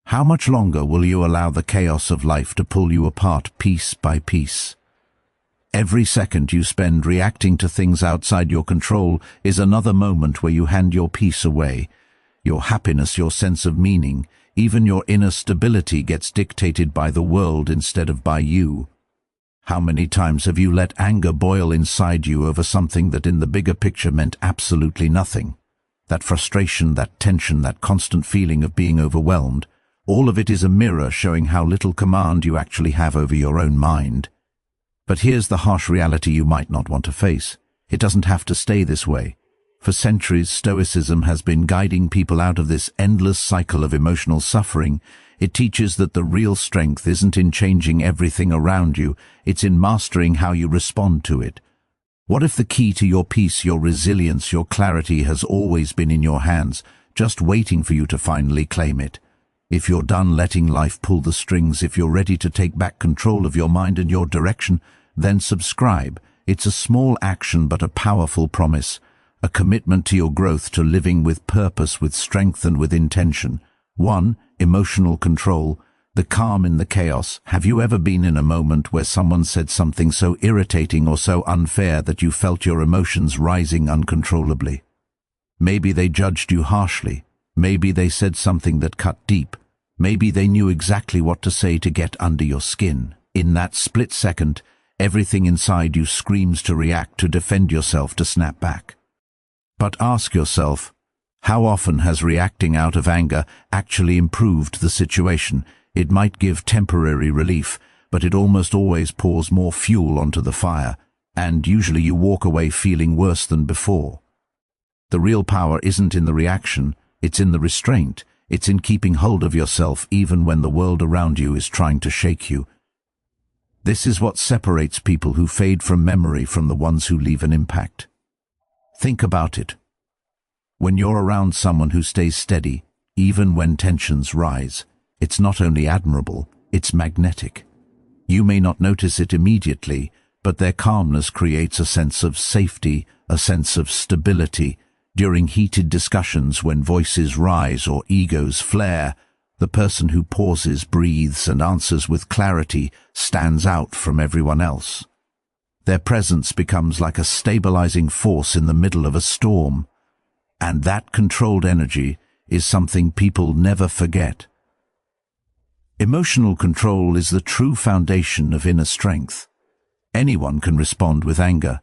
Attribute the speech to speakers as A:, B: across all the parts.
A: How much longer will you allow the chaos of life to pull you apart piece by piece? Every second you spend reacting to things outside your control is another moment where you hand your peace away. Your happiness, your sense of meaning, even your inner stability gets dictated by the world instead of by you. How many times have you let anger boil inside you over something that in the bigger picture meant absolutely nothing? That frustration, that tension, that constant feeling of being overwhelmed, all of it is a mirror showing how little command you actually have over your own mind. But here's the harsh reality you might not want to face. It doesn't have to stay this way. For centuries, Stoicism has been guiding people out of this endless cycle of emotional suffering. It teaches that the real strength isn't in changing everything around you, it's in mastering how you respond to it. What if the key to your peace, your resilience, your clarity has always been in your hands, just waiting for you to finally claim it? If you're done letting life pull the strings, if you're ready to take back control of your mind and your direction, then subscribe. It's a small action but a powerful promise, a commitment to your growth, to living with purpose, with strength and with intention. 1. Emotional control. The calm in the chaos. Have you ever been in a moment where someone said something so irritating or so unfair that you felt your emotions rising uncontrollably? Maybe they judged you harshly. Maybe they said something that cut deep. Maybe they knew exactly what to say to get under your skin. In that split second, everything inside you screams to react, to defend yourself, to snap back. But ask yourself, how often has reacting out of anger actually improved the situation? It might give temporary relief, but it almost always pours more fuel onto the fire, and usually you walk away feeling worse than before. The real power isn't in the reaction, it's in the restraint. It's in keeping hold of yourself even when the world around you is trying to shake you. This is what separates people who fade from memory from the ones who leave an impact. Think about it. When you're around someone who stays steady, even when tensions rise, it's not only admirable, it's magnetic. You may not notice it immediately, but their calmness creates a sense of safety, a sense of stability. During heated discussions, when voices rise or egos flare, the person who pauses, breathes, and answers with clarity stands out from everyone else. Their presence becomes like a stabilizing force in the middle of a storm. And that controlled energy is something people never forget. Emotional control is the true foundation of inner strength. Anyone can respond with anger.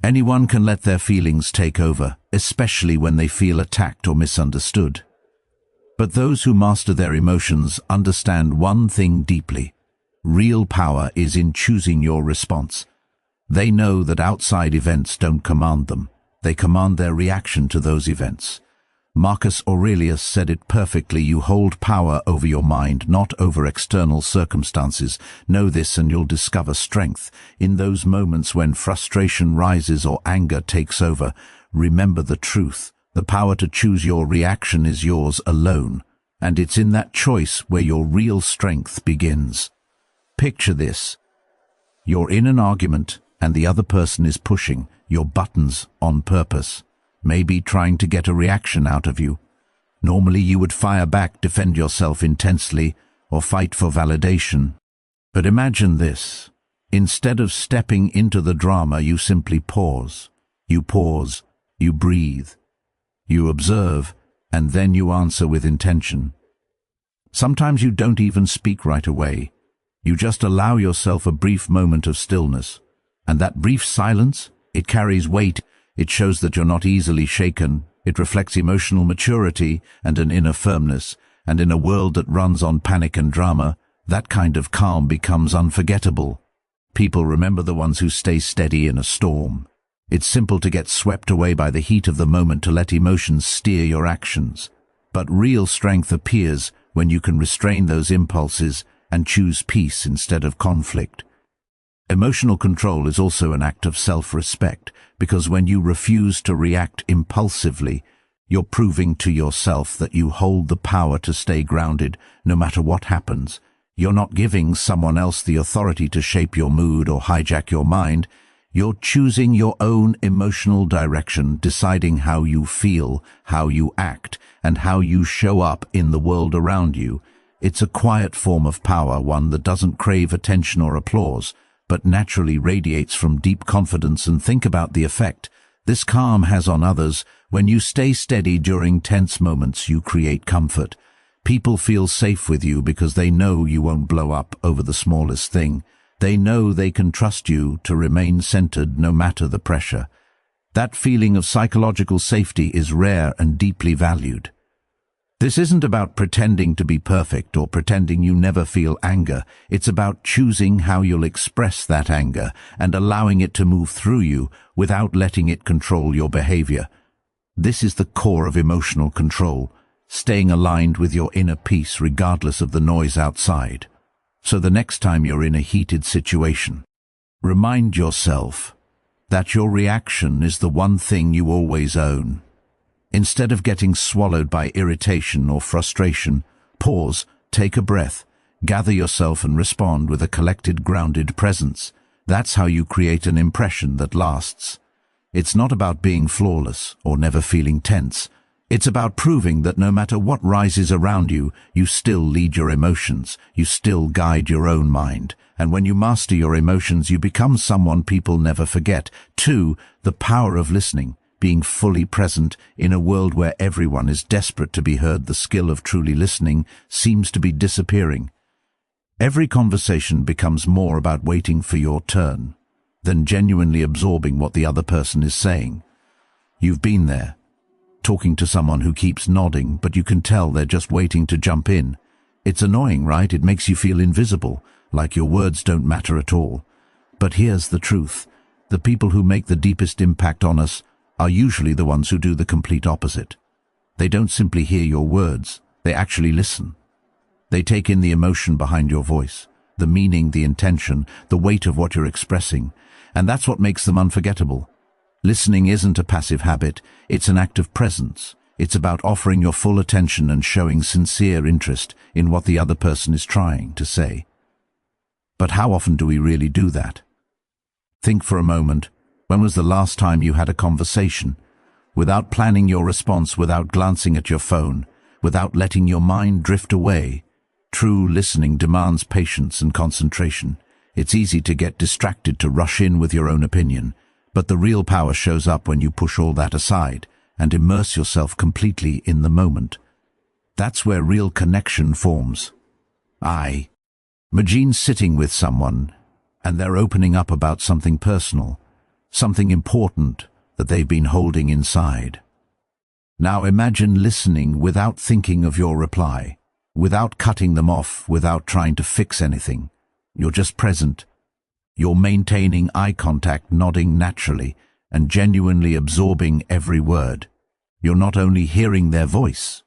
A: Anyone can let their feelings take over, especially when they feel attacked or misunderstood. But those who master their emotions understand one thing deeply. Real power is in choosing your response. They know that outside events don't command them. They command their reaction to those events. Marcus Aurelius said it perfectly: you hold power over your mind, not over external circumstances. Know this and you'll discover strength. In those moments when frustration rises or anger takes over, remember the truth. The power to choose your reaction is yours alone, and it's in that choice where your real strength begins. Picture this. You're in an argument and the other person is pushing your buttons on purpose, maybe trying to get a reaction out of you. Normally you would fire back, defend yourself intensely, or fight for validation. But imagine this. Instead of stepping into the drama, you simply pause. You pause, you breathe, you observe, and then you answer with intention. Sometimes you don't even speak right away. You just allow yourself a brief moment of stillness. And that brief silence, it carries weight. It shows that you're not easily shaken. It reflects emotional maturity and an inner firmness. And in a world that runs on panic and drama, that kind of calm becomes unforgettable. People remember the ones who stay steady in a storm. It's simple to get swept away by the heat of the moment, to let emotions steer your actions. But real strength appears when you can restrain those impulses and choose peace instead of conflict. Emotional control is also an act of self-respect, because when you refuse to react impulsively, you're proving to yourself that you hold the power to stay grounded no matter what happens. You're not giving someone else the authority to shape your mood or hijack your mind. You're choosing your own emotional direction, deciding how you feel, how you act, and how you show up in the world around you. It's a quiet form of power, one that doesn't crave attention or applause, but naturally radiates from deep confidence. And think about the effect this calm has on others. When you stay steady during tense moments, you create comfort. People feel safe with you because they know you won't blow up over the smallest thing. They know they can trust you to remain centered no matter the pressure. That feeling of psychological safety is rare and deeply valued. This isn't about pretending to be perfect or pretending you never feel anger. It's about choosing how you'll express that anger and allowing it to move through you without letting it control your behavior. This is the core of emotional control, staying aligned with your inner peace regardless of the noise outside. So the next time you're in a heated situation, remind yourself that your reaction is the one thing you always own. Instead of getting swallowed by irritation or frustration, pause, take a breath, gather yourself and respond with a collected, grounded presence. That's how you create an impression that lasts. It's not about being flawless or never feeling tense. It's about proving that no matter what rises around you, you still lead your emotions, you still guide your own mind. And when you master your emotions, you become someone people never forget. 2. The power of listening, being fully present in a world where everyone is desperate to be heard. The skill of truly listening seems to be disappearing. Every conversation becomes more about waiting for your turn than genuinely absorbing what the other person is saying. You've been there, talking to someone who keeps nodding, but you can tell they're just waiting to jump in. It's annoying, right? It makes you feel invisible, like your words don't matter at all. But here's the truth. The people who make the deepest impact on us are usually the ones who do the complete opposite. They don't simply hear your words, they actually listen. They take in the emotion behind your voice, the meaning, the intention, the weight of what you're expressing, and that's what makes them unforgettable. Listening isn't a passive habit, it's an act of presence. It's about offering your full attention and showing sincere interest in what the other person is trying to say. But how often do we really do that? Think for a moment. When was the last time you had a conversation, without planning your response, without glancing at your phone, without letting your mind drift away? True listening demands patience and concentration. It's easy to get distracted, to rush in with your own opinion. But the real power shows up when you push all that aside and immerse yourself completely in the moment. That's where real connection forms. Imagine sitting with someone and they're opening up about something personal, something important that they've been holding inside. Now imagine listening without thinking of your reply, without cutting them off, without trying to fix anything. You're just present. You're maintaining eye contact, nodding naturally, and genuinely absorbing every word. You're not only hearing their voice,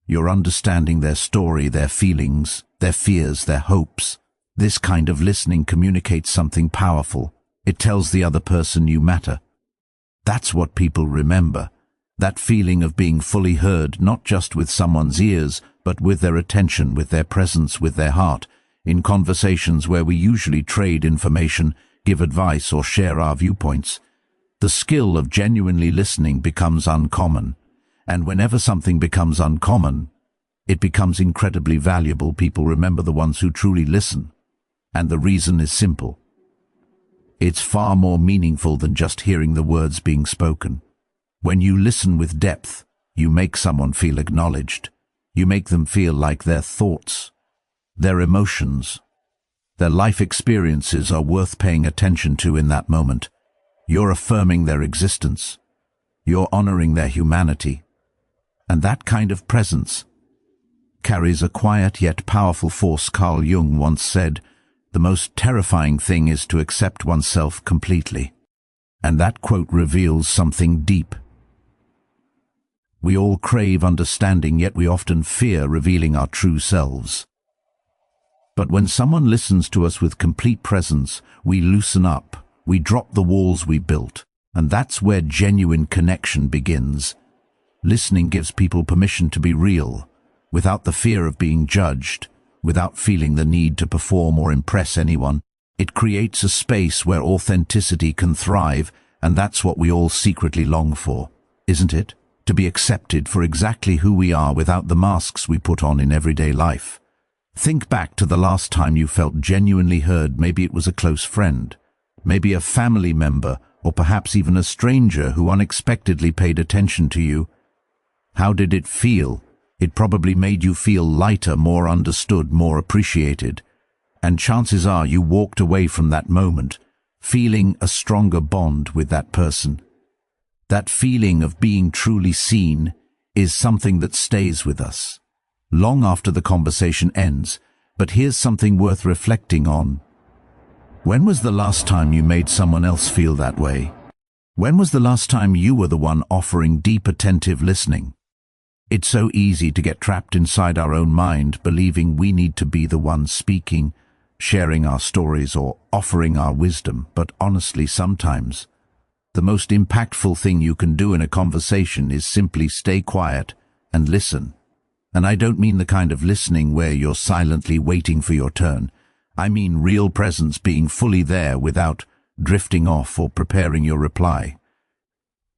A: you're understanding their story, their feelings, their fears, their hopes. This kind of listening communicates something powerful. It tells the other person you matter. That's what people remember. That feeling of being fully heard, not just with someone's ears, but with their attention, with their presence, with their heart. In conversations where we usually trade information, give advice, or share our viewpoints, the skill of genuinely listening becomes uncommon. And whenever something becomes uncommon, it becomes incredibly valuable. People remember the ones who truly listen. And the reason is simple. It's far more meaningful than just hearing the words being spoken. When you listen with depth, you make someone feel acknowledged. You make them feel like their thoughts, their emotions, their life experiences are worth paying attention to in that moment. You're affirming their existence. You're honoring their humanity. And that kind of presence carries a quiet yet powerful force. Carl Jung once said, "The most terrifying thing is to accept oneself completely." And that quote reveals something deep. We all crave understanding, yet we often fear revealing our true selves. But when someone listens to us with complete presence, we loosen up, we drop the walls we built, and that's where genuine connection begins. Listening gives people permission to be real, without the fear of being judged, without feeling the need to perform or impress anyone. It creates a space where authenticity can thrive, and that's what we all secretly long for, isn't it? To be accepted for exactly who we are without the masks we put on in everyday life. Think back to the last time you felt genuinely heard. Maybe it was a close friend, maybe a family member, or perhaps even a stranger who unexpectedly paid attention to you. How did it feel? It probably made you feel lighter, more understood, more appreciated. And chances are you walked away from that moment feeling a stronger bond with that person. That feeling of being truly seen is something that stays with us long after the conversation ends. But here's something worth reflecting on. When was the last time you made someone else feel that way? When was the last time you were the one offering deep, attentive listening? It's so easy to get trapped inside our own mind, believing we need to be the one speaking, sharing our stories, or offering our wisdom. But honestly, sometimes the most impactful thing you can do in a conversation is simply stay quiet and listen. And I don't mean the kind of listening where you're silently waiting for your turn. I mean real presence, being fully there without drifting off or preparing your reply.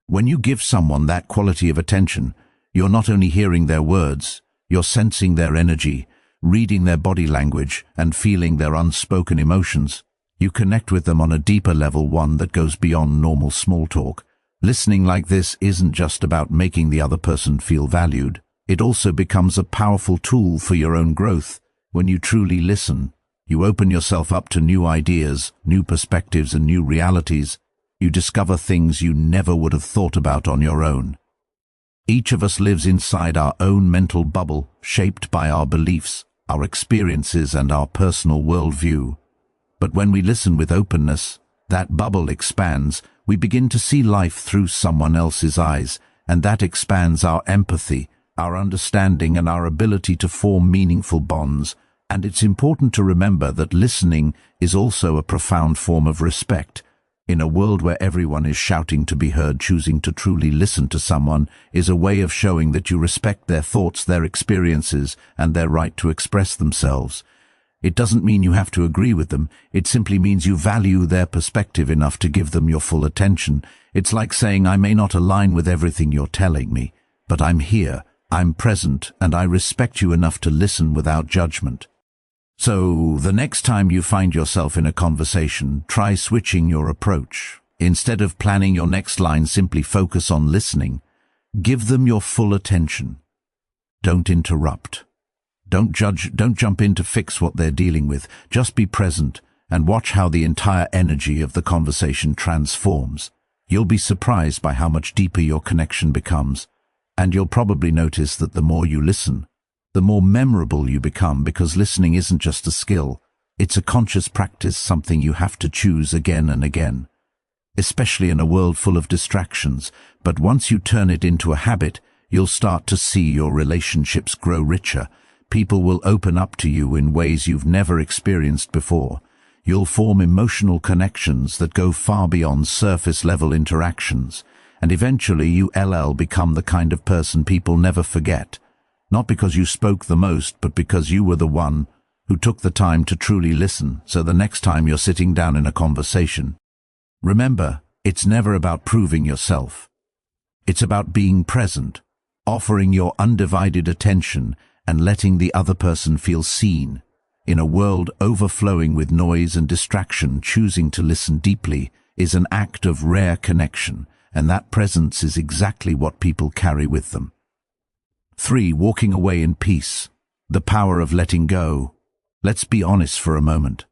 A: When you give someone that quality of attention, you're not only hearing their words, you're sensing their energy, reading their body language, and feeling their unspoken emotions. You connect with them on a deeper level, one that goes beyond normal small talk. Listening like this isn't just about making the other person feel valued. It also becomes a powerful tool for your own growth. When you truly listen, you open yourself up to new ideas, new perspectives, and new realities. You discover things you never would have thought about on your own. Each of us lives inside our own mental bubble, shaped by our beliefs, our experiences, and our personal worldview. But when we listen with openness, that bubble expands. We begin to see life through someone else's eyes, and that expands our empathy, our understanding, and our ability to form meaningful bonds. And it's important to remember that listening is also a profound form of respect. In a world where everyone is shouting to be heard, choosing to truly listen to someone is a way of showing that you respect their thoughts, their experiences, and their right to express themselves. It doesn't mean you have to agree with them. It simply means you value their perspective enough to give them your full attention. It's like saying, I may not align with everything you're telling me, but I'm here, I'm present, and I respect you enough to listen without judgment. So, the next time you find yourself in a conversation, try switching your approach. Instead of planning your next line, simply focus on listening. Give them your full attention. Don't interrupt. Don't judge, don't jump in to fix what they're dealing with. Just be present and watch how the entire energy of the conversation transforms. You'll be surprised by how much deeper your connection becomes. And you'll probably notice that the more you listen, the more memorable you become, because listening isn't just a skill. It's a conscious practice, something you have to choose again and again, especially in a world full of distractions. But once you turn it into a habit, you'll start to see your relationships grow richer. People will open up to you in ways you've never experienced before. You'll form emotional connections that go far beyond surface-level interactions. And eventually you'll become the kind of person people never forget. Not because you spoke the most, but because you were the one who took the time to truly listen. So the next time you're sitting down in a conversation, remember, it's never about proving yourself. It's about being present, offering your undivided attention, and letting the other person feel seen. In a world overflowing with noise and distraction, choosing to listen deeply is an act of rare connection, and that presence is exactly what people carry with them. 3. Walking away in peace. The power of letting go. Let's be honest for a moment.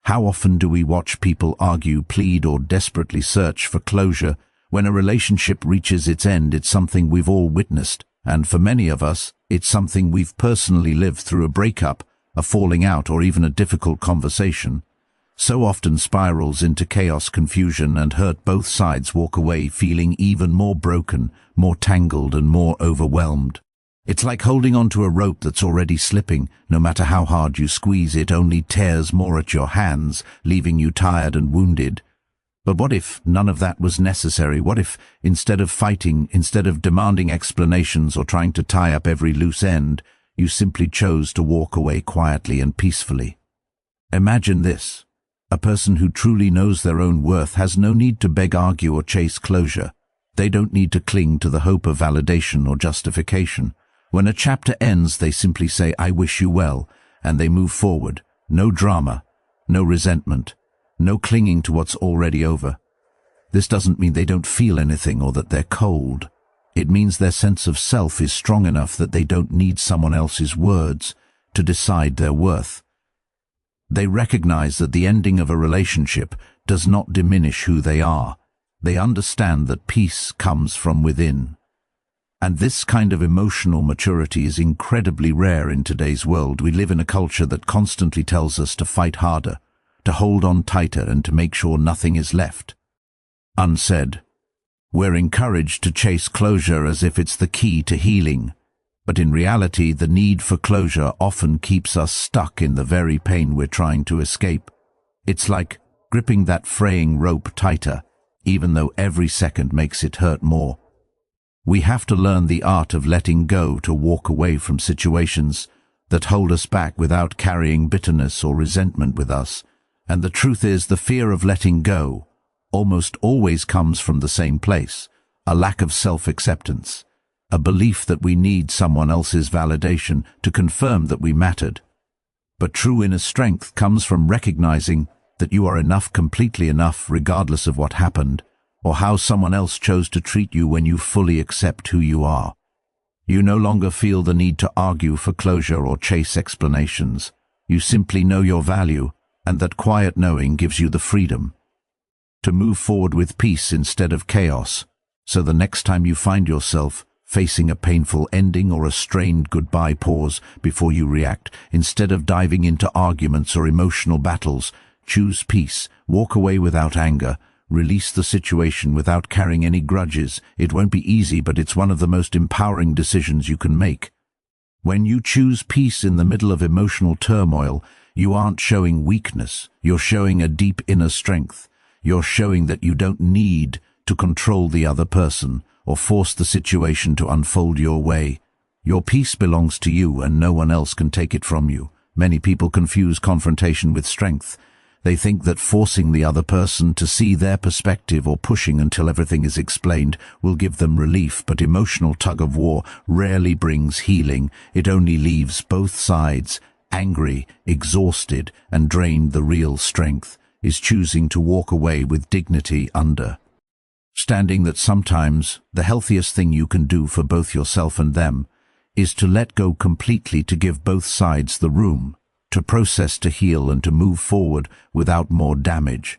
A: How often do we watch people argue, plead, or desperately search for closure? When a relationship reaches its end, it's something we've all witnessed, and for many of us, it's something we've personally lived through. A breakup, a falling out, or even a difficult conversation so often spirals into chaos, confusion, and hurt. Both sides walk away feeling even more broken, more tangled, and more overwhelmed. It's like holding onto a rope that's already slipping. No matter how hard you squeeze, it only tears more at your hands, leaving you tired and wounded. But what if none of that was necessary? What if, instead of fighting, instead of demanding explanations or trying to tie up every loose end, you simply chose to walk away quietly and peacefully? Imagine this. A person who truly knows their own worth has no need to beg, argue, or chase closure. They don't need to cling to the hope of validation or justification. When a chapter ends, they simply say, "I wish you well," and they move forward. No drama, no resentment, no clinging to what's already over. This doesn't mean they don't feel anything or that they're cold. It means their sense of self is strong enough that they don't need someone else's words to decide their worth. They recognize that the ending of a relationship does not diminish who they are. They understand that peace comes from within. And this kind of emotional maturity is incredibly rare in today's world. We live in a culture that constantly tells us to fight harder, to hold on tighter, and to make sure nothing is left unsaid. We're encouraged to chase closure as if it's the key to healing. But in reality, the need for closure often keeps us stuck in the very pain we're trying to escape. It's like gripping that fraying rope tighter, even though every second makes it hurt more. We have to learn the art of letting go, to walk away from situations that hold us back without carrying bitterness or resentment with us. And the truth is, the fear of letting go almost always comes from the same place: a lack of self-acceptance, a belief that we need someone else's validation to confirm that we mattered. But true inner strength comes from recognizing that you are enough, completely enough, regardless of what happened or how someone else chose to treat you. When you fully accept who you are, you no longer feel the need to argue for closure or chase explanations. You simply know your value, and that quiet knowing gives you the freedom to move forward with peace instead of chaos. So the next time you find yourself facing a painful ending or a strained goodbye, pause before you react. Instead of diving into arguments or emotional battles, choose peace. Walk away without anger. Release the situation without carrying any grudges. It won't be easy, but it's one of the most empowering decisions you can make. When you choose peace in the middle of emotional turmoil, you aren't showing weakness. You're showing a deep inner strength. You're showing that you don't need to control the other person or force the situation to unfold your way. Your peace belongs to you, and no one else can take it from you. Many people confuse confrontation with strength. They think that forcing the other person to see their perspective or pushing until everything is explained will give them relief, but emotional tug-of-war rarely brings healing. It only leaves both sides angry, exhausted, and drained. The real strength is choosing to walk away with dignity, understanding that sometimes the healthiest thing you can do for both yourself and them is to let go completely, to give both sides the room to process, to heal, and to move forward without more damage.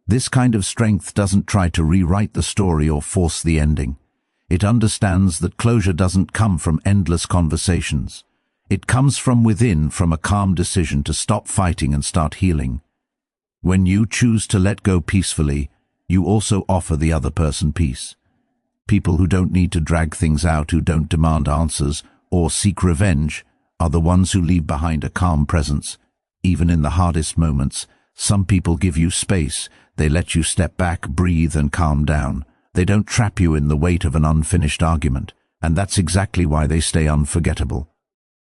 A: This kind of strength doesn't try to rewrite the story or force the ending. It understands that closure doesn't come from endless conversations. It comes from within, from a calm decision to stop fighting and start healing. When you choose to let go peacefully, you also offer the other person peace. People who don't need to drag things out, who don't demand answers or seek revenge, are the ones who leave behind a calm presence. Even in the hardest moments, some people give you space. They let you step back, breathe, and calm down. They don't trap you in the weight of an unfinished argument, and that's exactly why they stay unforgettable.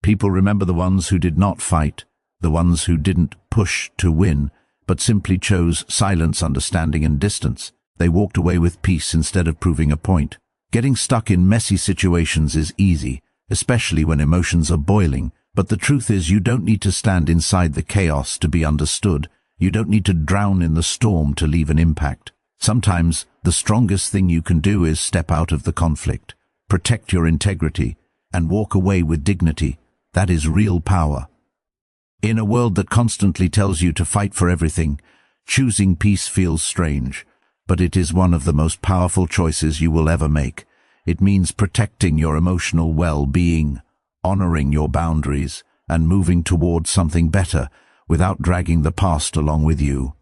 A: People remember the ones who did not fight, the ones who didn't push to win, but simply chose silence, understanding, and distance. They walked away with peace instead of proving a point. Getting stuck in messy situations is easy, especially when emotions are boiling, but the truth is, you don't need to stand inside the chaos to be understood. You don't need to drown in the storm to leave an impact. Sometimes the strongest thing you can do is step out of the conflict, protect your integrity, and walk away with dignity. That is real power. In a world that constantly tells you to fight for everything, choosing peace feels strange, but it is one of the most powerful choices you will ever make. It means protecting your emotional well-being, honoring your boundaries, and moving towards something better without dragging the past along with you.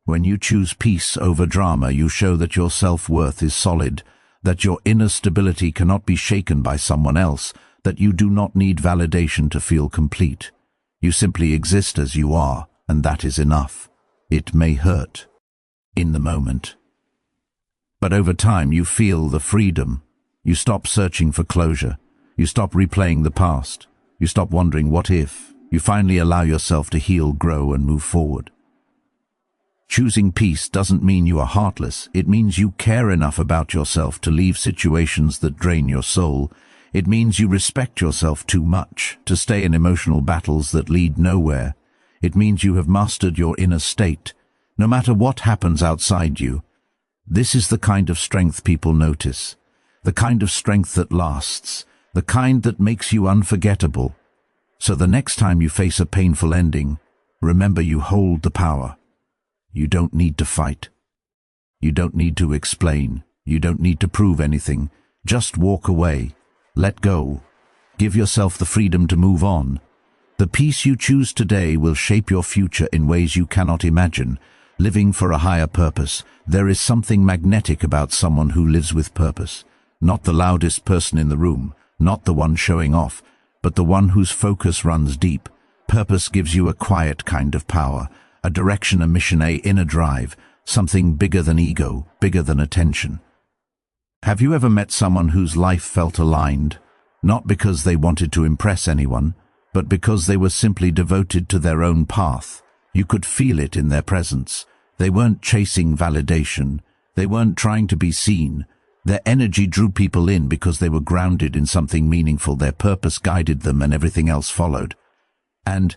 A: When you choose peace over drama, you show that your self-worth is solid, that your inner stability cannot be shaken by someone else, that you do not need validation to feel complete. You simply exist as you are, and that is enough. It may hurt in the moment, but over time you feel the freedom. You stop searching for closure. You stop replaying the past. You stop wondering what if, You finally allow yourself to heal, grow, and move forward. Choosing peace doesn't mean you are heartless. It means you care enough about yourself to leave situations that drain your soul. It means you respect yourself too much to stay in emotional battles that lead nowhere. It means you have mastered your inner state, no matter what happens outside you. This is the kind of strength people notice, the kind of strength that lasts, the kind that makes you unforgettable. So the next time you face a painful ending, remember you hold the power. You don't need to fight. You don't need to explain. You don't need to prove anything. Just walk away. Let go. Give yourself the freedom to move on. The peace you choose today will shape your future in ways you cannot imagine. Living for a higher purpose. There is something magnetic about someone who lives with purpose. Not the loudest person in the room, not the one showing off, but the one whose focus runs deep. Purpose gives you a quiet kind of power. A direction, a mission, an inner drive, something bigger than ego, bigger than attention. Have you ever met someone whose life felt aligned, not because they wanted to impress anyone, but because they were simply devoted to their own path? You could feel it in their presence. They weren't chasing validation. They weren't trying to be seen. Their energy drew people in because they were grounded in something meaningful. Their purpose guided them and everything else followed. And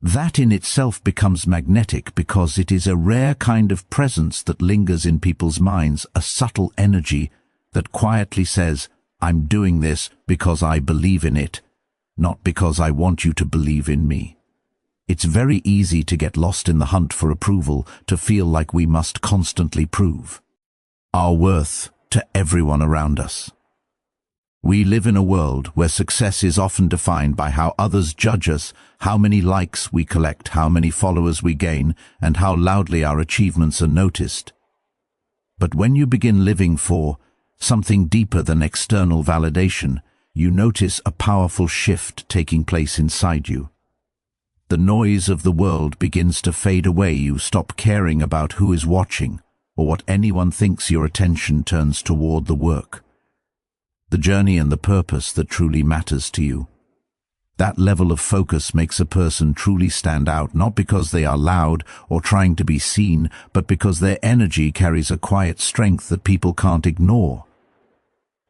A: that in itself becomes magnetic because it is a rare kind of presence that lingers in people's minds, a subtle energy that quietly says, I'm doing this because I believe in it, not because I want you to believe in me. It's very easy to get lost in the hunt for approval, to feel like we must constantly prove our worth to everyone around us. We live in a world where success is often defined by how others judge us, how many likes we collect, how many followers we gain, and how loudly our achievements are noticed. But when you begin living for something deeper than external validation, you notice a powerful shift taking place inside you. The noise of the world begins to fade away. You stop caring about who is watching or what anyone thinks. Your attention turns toward the work, the journey, and the purpose that truly matters to you. That level of focus makes a person truly stand out, not because they are loud or trying to be seen, but because their energy carries a quiet strength that people can't ignore.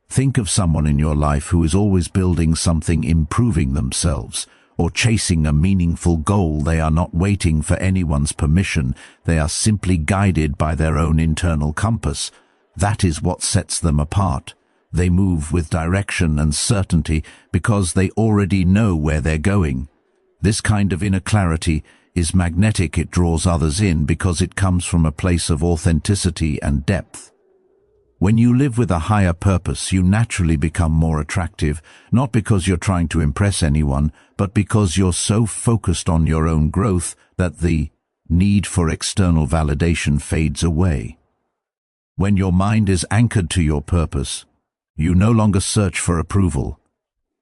A: Think of someone in your life who is always building something, improving themselves, or chasing a meaningful goal. They are not waiting for anyone's permission. They are simply guided by their own internal compass. That is what sets them apart. They move with direction and certainty because they already know where they're going. This kind of inner clarity is magnetic. It draws others in because it comes from a place of authenticity and depth. When you live with a higher purpose, you naturally become more attractive, not because you're trying to impress anyone, but because you're so focused on your own growth that the need for external validation fades away. When your mind is anchored to your purpose, you no longer search for approval.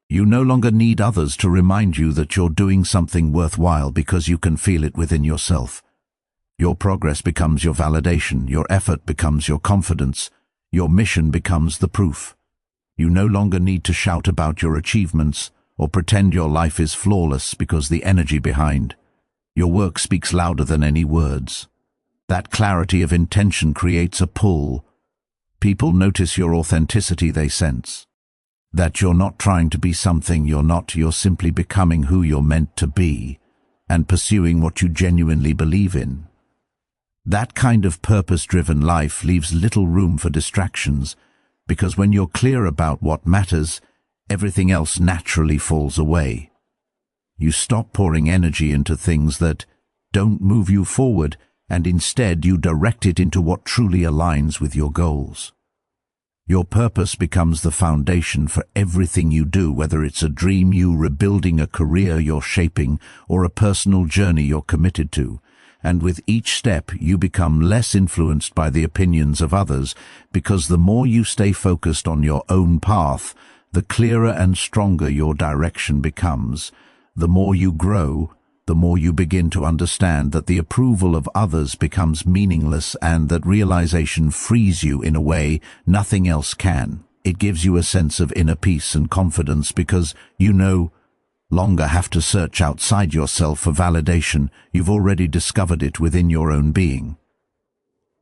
A: You no longer need others to remind you that you're doing something worthwhile because you can feel it within yourself. Your progress becomes your validation, your effort becomes your confidence, your mission becomes the proof. You no longer need to shout about your achievements or pretend your life is flawless because the energy behind your work speaks louder than any words. That clarity of intention creates a pull. People notice your authenticity. They sense that you're not trying to be something you're not. You're simply becoming who you're meant to be and pursuing what you genuinely believe in. That kind of purpose-driven life leaves little room for distractions, because when you're clear about what matters, everything else naturally falls away. You stop pouring energy into things that don't move you forward, and instead you direct it into what truly aligns with your goals. Your purpose becomes the foundation for everything you do, whether it's a dream you're rebuilding, a career you're shaping, or a personal journey you're committed to. And with each step, you become less influenced by the opinions of others, because the more you stay focused on your own path, the clearer and stronger your direction becomes. The more you grow, the more you begin to understand that the approval of others becomes meaningless, and that realization frees you in a way nothing else can. It gives you a sense of inner peace and confidence because you know longer have to search outside yourself for validation. You've already discovered it within your own being.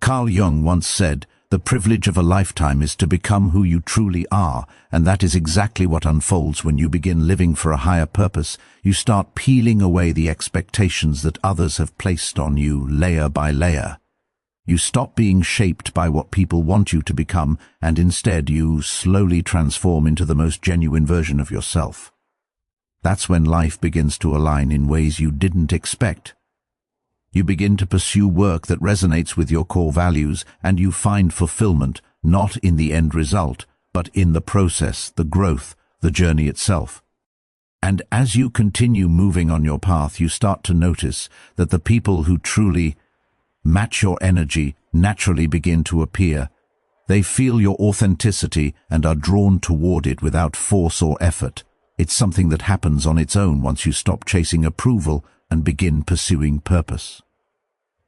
A: Carl Jung once said, "The privilege of a lifetime is to become who you truly are," and that is exactly what unfolds when you begin living for a higher purpose. You start peeling away the expectations that others have placed on you layer by layer. You stop being shaped by what people want you to become, and instead you slowly transform into the most genuine version of yourself. That's when life begins to align in ways you didn't expect. You begin to pursue work that resonates with your core values, and you find fulfillment not in the end result, but in the process, the growth, the journey itself. And as you continue moving on your path, you start to notice that the people who truly match your energy naturally begin to appear. They feel your authenticity and are drawn toward it without force or effort. It's something that happens on its own once you stop chasing approval and begin pursuing purpose.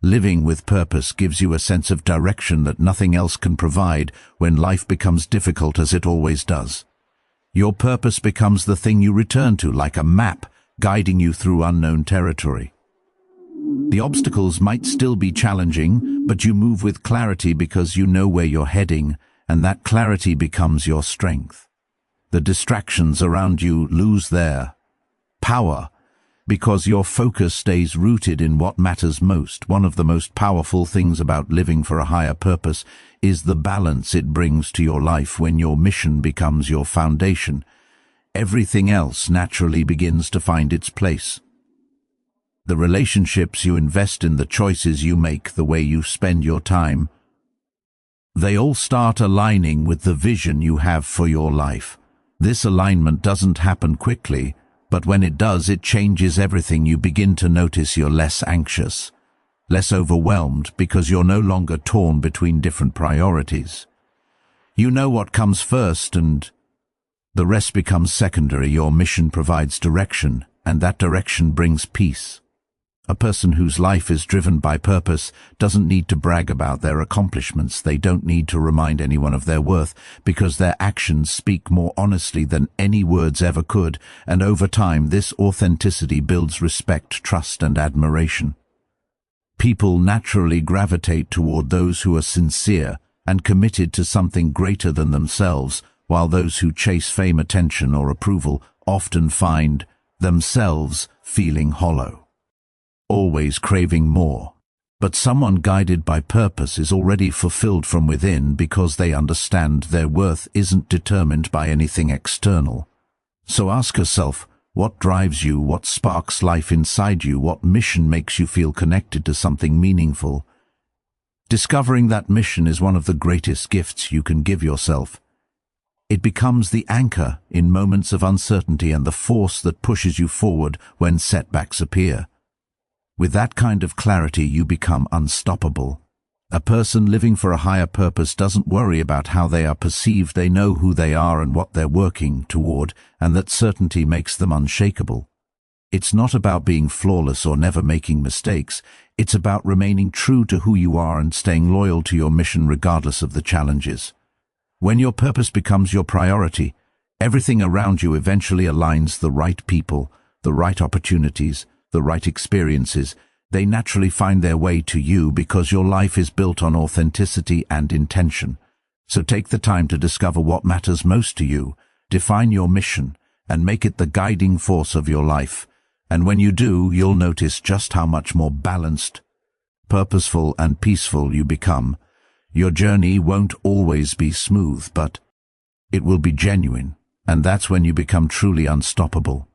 A: Living with purpose gives you a sense of direction that nothing else can provide when life becomes difficult, as it always does. Your purpose becomes the thing you return to, like a map guiding you through unknown territory. The obstacles might still be challenging, but you move with clarity because you know where you're heading, and that clarity becomes your strength. The distractions around you lose their power because your focus stays rooted in what matters most. One of the most powerful things about living for a higher purpose is the balance it brings to your life. When your mission becomes your foundation, everything else naturally begins to find its place. The relationships you invest in, the choices you make, the way you spend your time, they all start aligning with the vision you have for your life. This alignment doesn't happen quickly, but when it does, it changes everything. You begin to notice you're less anxious, less overwhelmed, because you're no longer torn between different priorities. You know what comes first, and the rest becomes secondary. Your mission provides direction, and that direction brings peace. A person whose life is driven by purpose doesn't need to brag about their accomplishments. They don't need to remind anyone of their worth, because their actions speak more honestly than any words ever could, and over time this authenticity builds respect, trust, and admiration. People naturally gravitate toward those who are sincere and committed to something greater than themselves, while those who chase fame, attention, or approval often find themselves feeling hollow, always craving more. But someone guided by purpose is already fulfilled from within, because they understand their worth isn't determined by anything external. So ask yourself, what drives you? What sparks life inside you? What mission makes you feel connected to something meaningful? Discovering that mission is one of the greatest gifts you can give yourself. It becomes the anchor in moments of uncertainty and the force that pushes you forward when setbacks appear. With that kind of clarity, you become unstoppable. A person living for a higher purpose doesn't worry about how they are perceived. They know who they are and what they're working toward, and that certainty makes them unshakable. It's not about being flawless or never making mistakes. It's about remaining true to who you are and staying loyal to your mission regardless of the challenges. When your purpose becomes your priority, everything around you eventually aligns. The right people, the right opportunities, the right experiences, they naturally find their way to you, because your life is built on authenticity and intention. So take the time to discover what matters most to you, define your mission, and make it the guiding force of your life. And when you do, you'll notice just how much more balanced, purposeful, and peaceful you become. Your journey won't always be smooth, but it will be genuine, and that's when you become truly unstoppable.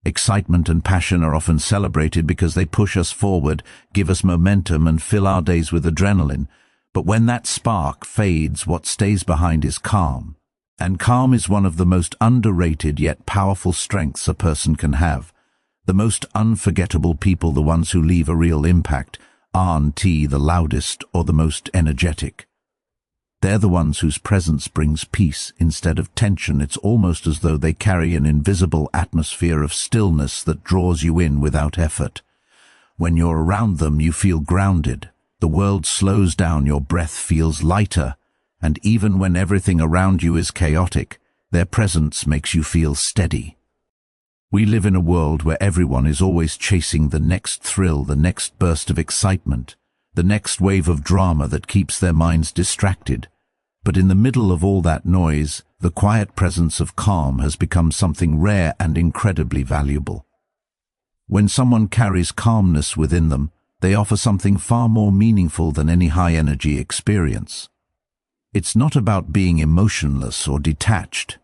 A: Excitement and passion are often celebrated because they push us forward, give us momentum, and fill our days with adrenaline. But when that spark fades, what stays behind is calm. And calm is one of the most underrated yet powerful strengths a person can have. The most unforgettable people, the ones who leave a real impact, aren't the loudest or the most energetic. They're the ones whose presence brings peace instead of tension. It's almost as though they carry an invisible atmosphere of stillness that draws you in without effort. When you're around them, you feel grounded. The world slows down, your breath feels lighter, and even when everything around you is chaotic, their presence makes you feel steady. We live in a world where everyone is always chasing the next thrill, the next burst of excitement, the next wave of drama that keeps their minds distracted. But in the middle of all that noise, the quiet presence of calm has become something rare and incredibly valuable. When someone carries calmness within them, they offer something far more meaningful than any high-energy experience. It's not about being emotionless or detached.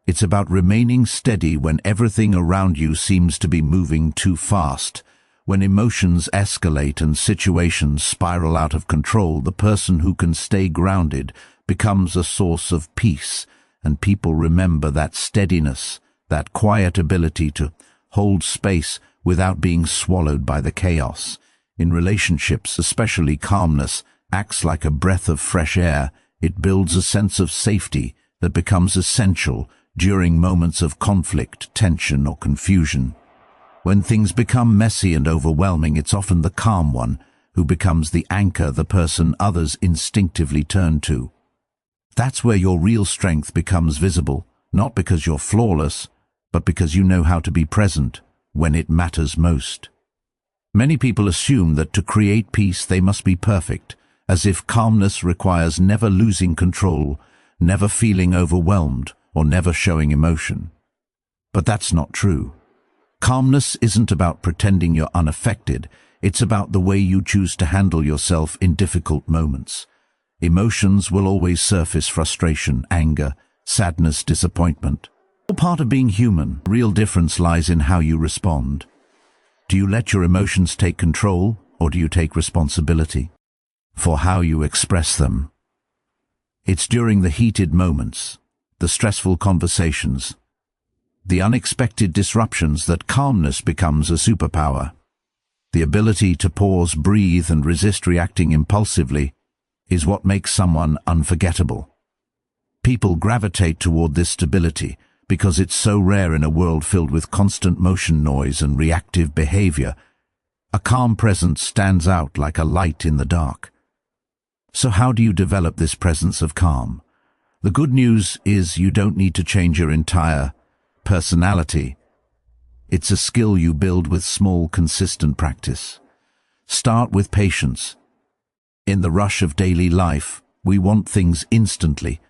A: It's about remaining steady when everything around you seems to be moving too fast. When emotions escalate and situations spiral out of control, the person who can stay grounded becomes a source of peace, and people remember that steadiness, that quiet ability to hold space without being swallowed by the chaos. In relationships, especially, calmness acts like a breath of fresh air. It builds a sense of safety that becomes essential during moments of conflict, tension, or confusion. When things become messy and overwhelming, it's often the calm one who becomes the anchor, the person others instinctively turn to. That's where your real strength becomes visible, not because you're flawless, but because you know how to be present when it matters most. Many people assume that to create peace they must be perfect, as if calmness requires never losing control, never feeling overwhelmed, or never showing emotion. But that's not true. Calmness isn't about pretending you're unaffected. It's about the way you choose to handle yourself in difficult moments. Emotions will always surface: frustration, anger, sadness, disappointment. All part of being human. The real difference lies in how you respond. Do you let your emotions take control, or do you take responsibility for how you express them? It's during the heated moments, the stressful conversations, the unexpected disruptions that calmness becomes a superpower. The ability to pause, breathe, and resist reacting impulsively is what makes someone unforgettable. People gravitate toward this stability because it's so rare in a world filled with constant motion, noise, and reactive behavior. A calm presence stands out like a light in the dark. So how do you develop this presence of calm? The good news is you don't need to change your entire personality. It's a skill you build with small, consistent practice. Start with patience. In the rush of daily life, we want things instantly,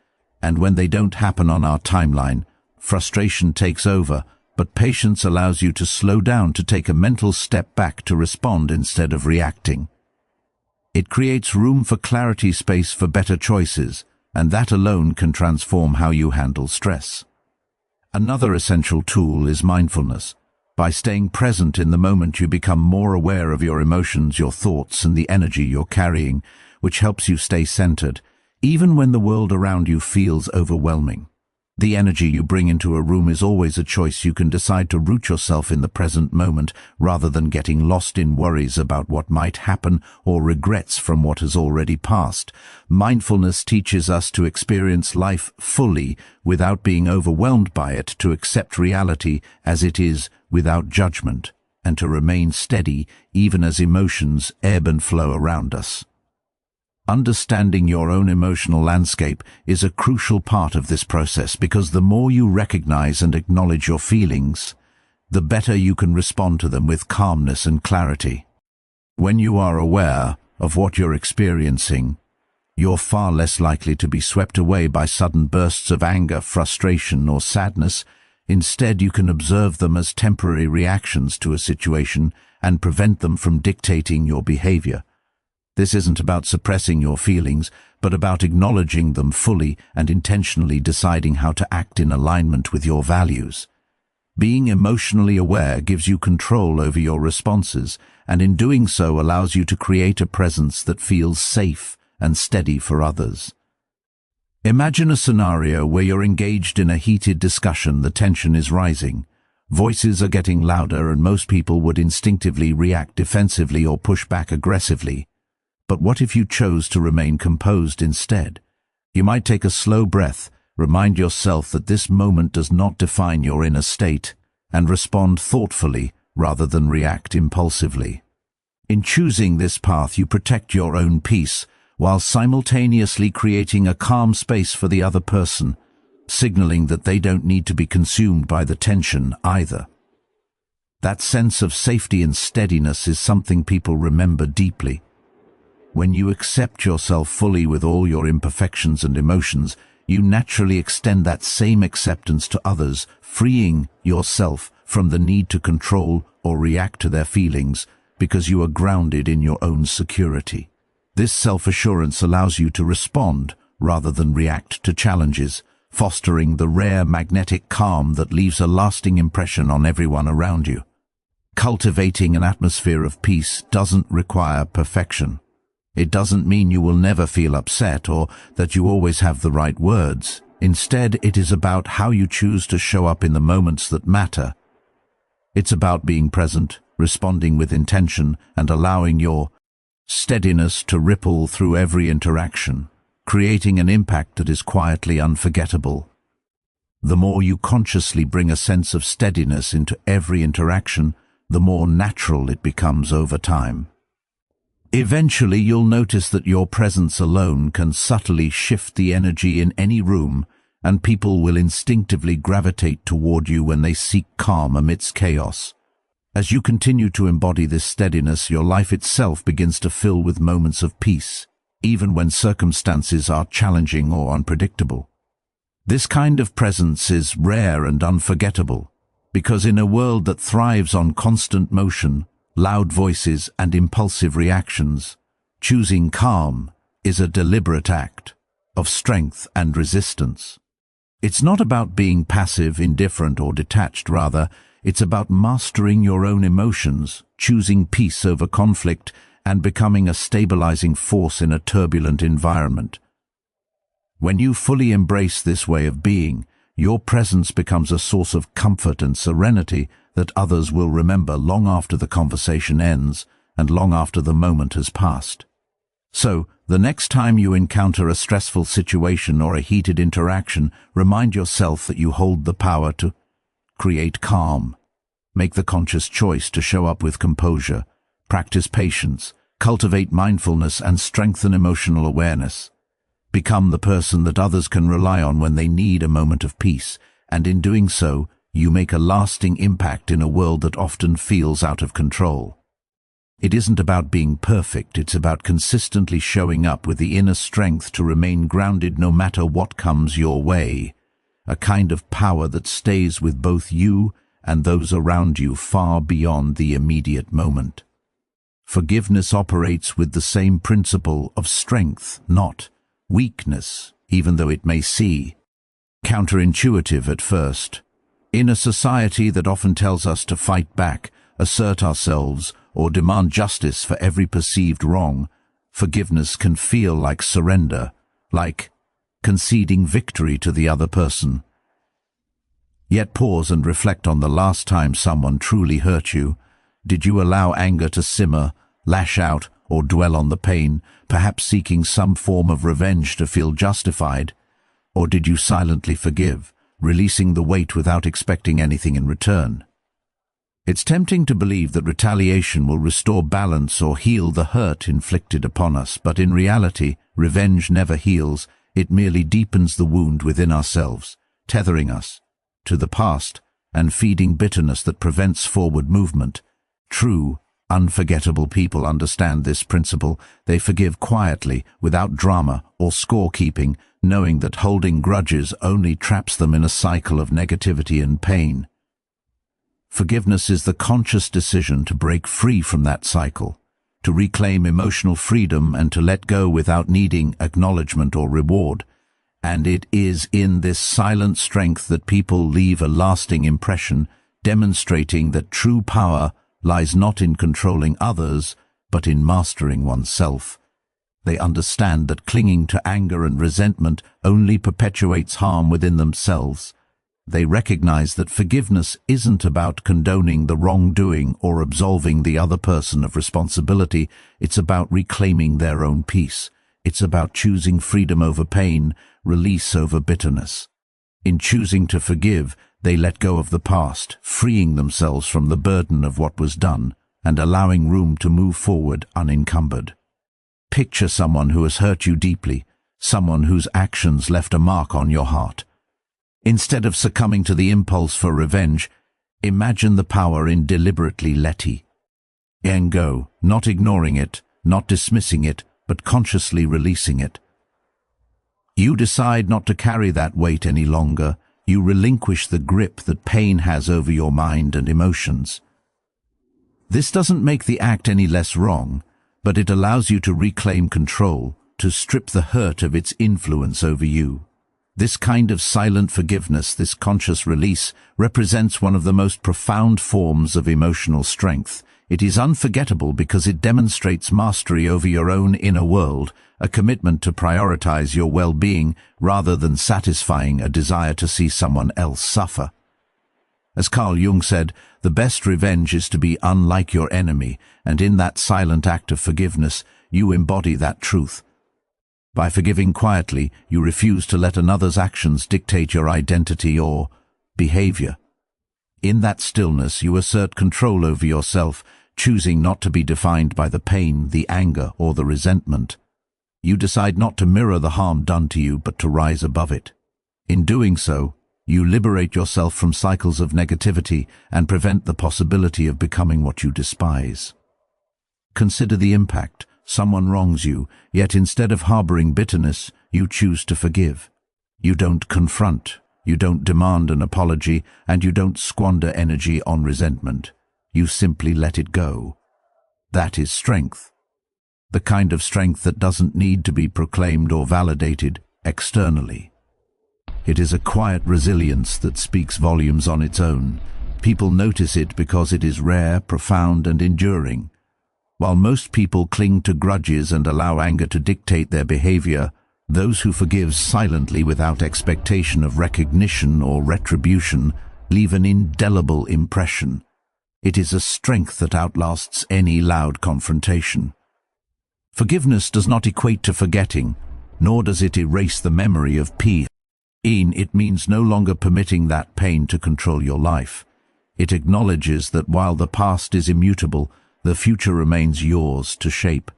A: and when they don't happen on our timeline, frustration takes over. But patience allows you to slow down, to take a mental step back, to respond instead of reacting. It creates room for clarity, space for better choices, and that alone can transform how you handle stress. Another essential tool is mindfulness. By staying present in the moment, you become more aware of your emotions, your thoughts, and the energy you're carrying, which helps you stay centered, even when the world around you feels overwhelming. The energy you bring into a room is always a choice. You can decide to root yourself in the present moment rather than getting lost in worries about what might happen or regrets from what has already passed. Mindfulness teaches us to experience life fully without being overwhelmed by it, to accept reality as it is without judgment, and to remain steady even as emotions ebb and flow around us. Understanding your own emotional landscape is a crucial part of this process, because the more you recognize and acknowledge your feelings, the better you can respond to them with calmness and clarity. When you are aware of what you're experiencing, you're far less likely to be swept away by sudden bursts of anger, frustration, or sadness. Instead, you can observe them as temporary reactions to a situation and prevent them from dictating your behavior. This isn't about suppressing your feelings, but about acknowledging them fully and intentionally deciding how to act in alignment with your values. Being emotionally aware gives you control over your responses, and in doing so allows you to create a presence that feels safe and steady for others. Imagine a scenario where you're engaged in a heated discussion. The tension is rising. Voices are getting louder, and most people would instinctively react defensively or push back aggressively. But what if you chose to remain composed instead? You might take a slow breath, remind yourself that this moment does not define your inner state, and respond thoughtfully rather than react impulsively. In choosing this path, you protect your own peace while simultaneously creating a calm space for the other person, signaling that they don't need to be consumed by the tension either. That sense of safety and steadiness is something people remember deeply. When you accept yourself fully with all your imperfections and emotions, you naturally extend that same acceptance to others, freeing yourself from the need to control or react to their feelings because you are grounded in your own security. This self-assurance allows you to respond rather than react to challenges, fostering the rare magnetic calm that leaves a lasting impression on everyone around you. Cultivating an atmosphere of peace doesn't require perfection. It doesn't mean you will never feel upset or that you always have the right words. Instead, it is about how you choose to show up in the moments that matter. It's about being present, responding with intention, and allowing your steadiness to ripple through every interaction, creating an impact that is quietly unforgettable. The more you consciously bring a sense of steadiness into every interaction, the more natural it becomes over time. Eventually, you'll notice that your presence alone can subtly shift the energy in any room, and people will instinctively gravitate toward you when they seek calm amidst chaos. As you continue to embody this steadiness, your life itself begins to fill with moments of peace, even when circumstances are challenging or unpredictable. This kind of presence is rare and unforgettable, because in a world that thrives on constant motion, loud voices, and impulsive reactions, choosing calm is a deliberate act of strength and resistance. It's not about being passive, indifferent, or detached. Rather, it's about mastering your own emotions, choosing peace over conflict, and becoming a stabilizing force in a turbulent environment. When you fully embrace this way of being, your presence becomes a source of comfort and serenity that others will remember long after the conversation ends and long after the moment has passed. So, the next time you encounter a stressful situation or a heated interaction, remind yourself that you hold the power to create calm. Make the conscious choice to show up with composure, practice patience, cultivate mindfulness, and strengthen emotional awareness. Become the person that others can rely on when they need a moment of peace, and in doing so, you make a lasting impact in a world that often feels out of control. It isn't about being perfect, it's about consistently showing up with the inner strength to remain grounded no matter what comes your way, a kind of power that stays with both you and those around you far beyond the immediate moment. Forgiveness operates with the same principle of strength, not weakness, even though it may seem counterintuitive at first. In a society that often tells us to fight back, assert ourselves, or demand justice for every perceived wrong, forgiveness can feel like surrender, like conceding victory to the other person. Yet pause and reflect on the last time someone truly hurt you. Did you allow anger to simmer, lash out, or dwell on the pain, perhaps seeking some form of revenge to feel justified? Or did you silently forgive, releasing the weight without expecting anything in return? It's tempting to believe that retaliation will restore balance or heal the hurt inflicted upon us, but in reality, revenge never heals. It merely deepens the wound within ourselves, tethering us to the past and feeding bitterness that prevents forward movement. True, unforgettable people understand this principle. They forgive quietly, without drama or scorekeeping, knowing that holding grudges only traps them in a cycle of negativity and pain. Forgiveness is the conscious decision to break free from that cycle, to reclaim emotional freedom and to let go without needing acknowledgement or reward. And it is in this silent strength that people leave a lasting impression, demonstrating that true power lies not in controlling others, but in mastering oneself. They understand that clinging to anger and resentment only perpetuates harm within themselves. They recognize that forgiveness isn't about condoning the wrongdoing or absolving the other person of responsibility. It's about reclaiming their own peace. It's about choosing freedom over pain, release over bitterness. In choosing to forgive, they let go of the past, freeing themselves from the burden of what was done and allowing room to move forward unencumbered. Picture someone who has hurt you deeply, someone whose actions left a mark on your heart. Instead of succumbing to the impulse for revenge, Imagine the power in deliberately letting go, not ignoring it, not dismissing it, but consciously releasing it. You decide not to carry that weight any longer. You relinquish the grip that pain has over your mind and emotions. This doesn't make the act any less wrong, but it allows you to reclaim control, to strip the hurt of its influence over you. This kind of silent forgiveness, this conscious release, represents one of the most profound forms of emotional strength. It is unforgettable because it demonstrates mastery over your own inner world, a commitment to prioritize your well-being rather than satisfying a desire to see someone else suffer. As Carl Jung said, the best revenge is to be unlike your enemy, and in that silent act of forgiveness, you embody that truth. By forgiving quietly, you refuse to let another's actions dictate your identity or behavior. In that stillness, you assert control over yourself, choosing not to be defined by the pain, the anger, or the resentment. You decide not to mirror the harm done to you, but to rise above it. In doing so, you liberate yourself from cycles of negativity and prevent the possibility of becoming what you despise. Consider the impact. Someone wrongs you, yet instead of harboring bitterness, you choose to forgive. You don't confront, you don't demand an apology, and you don't squander energy on resentment. You simply let it go. That is strength. The kind of strength that doesn't need to be proclaimed or validated externally. It is a quiet resilience that speaks volumes on its own. People notice it because it is rare, profound, and enduring. While most people cling to grudges and allow anger to dictate their behavior, those who forgive silently without expectation of recognition or retribution leave an indelible impression. It is a strength that outlasts any loud confrontation. Forgiveness does not equate to forgetting, nor does it erase the memory of pain. It means no longer permitting that pain to control your life. It acknowledges that while the past is immutable, the future remains yours to shape.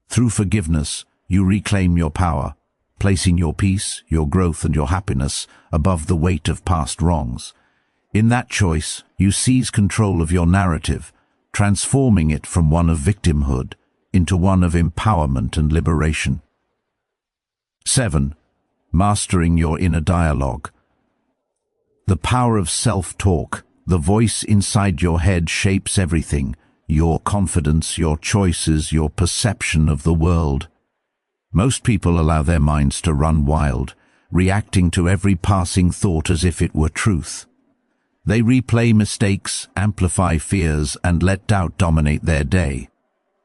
A: Through forgiveness, you reclaim your power, placing your peace, your growth, and your happiness above the weight of past wrongs. In that choice, you seize control of your narrative, transforming it from one of victimhood into one of empowerment and liberation. 7. Mastering your inner dialogue. The power of self-talk, the voice inside your head, shapes everything: your confidence, your choices, your perception of the world. Most people allow their minds to run wild, reacting to every passing thought as if it were truth. They replay mistakes, amplify fears, and let doubt dominate their day.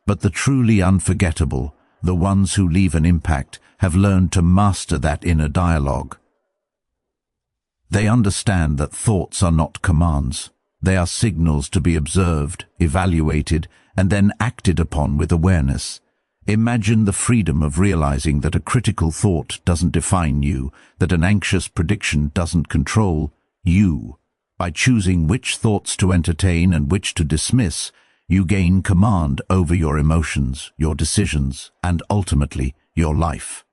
A: But the truly unforgettable, the ones who leave an impact, have learned to master that inner dialogue. They understand that thoughts are not commands. They are signals to be observed, evaluated, and then acted upon with awareness. Imagine the freedom of realizing that a critical thought doesn't define you, that an anxious prediction doesn't control you. By choosing which thoughts to entertain and which to dismiss, you gain command over your emotions, your decisions, and ultimately, your life.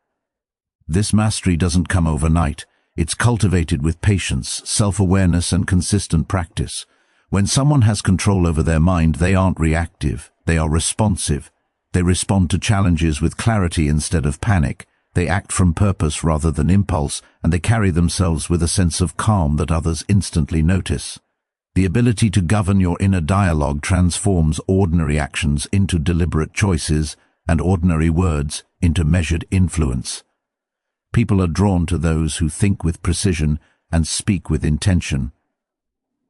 A: This mastery doesn't come overnight. It's cultivated with patience, self-awareness, and consistent practice. When someone has control over their mind, they aren't reactive, they are responsive. They respond to challenges with clarity instead of panic. They act from purpose rather than impulse, and they carry themselves with a sense of calm that others instantly notice. The ability to govern your inner dialogue transforms ordinary actions into deliberate choices and ordinary words into measured influence. People are drawn to those who think with precision and speak with intention.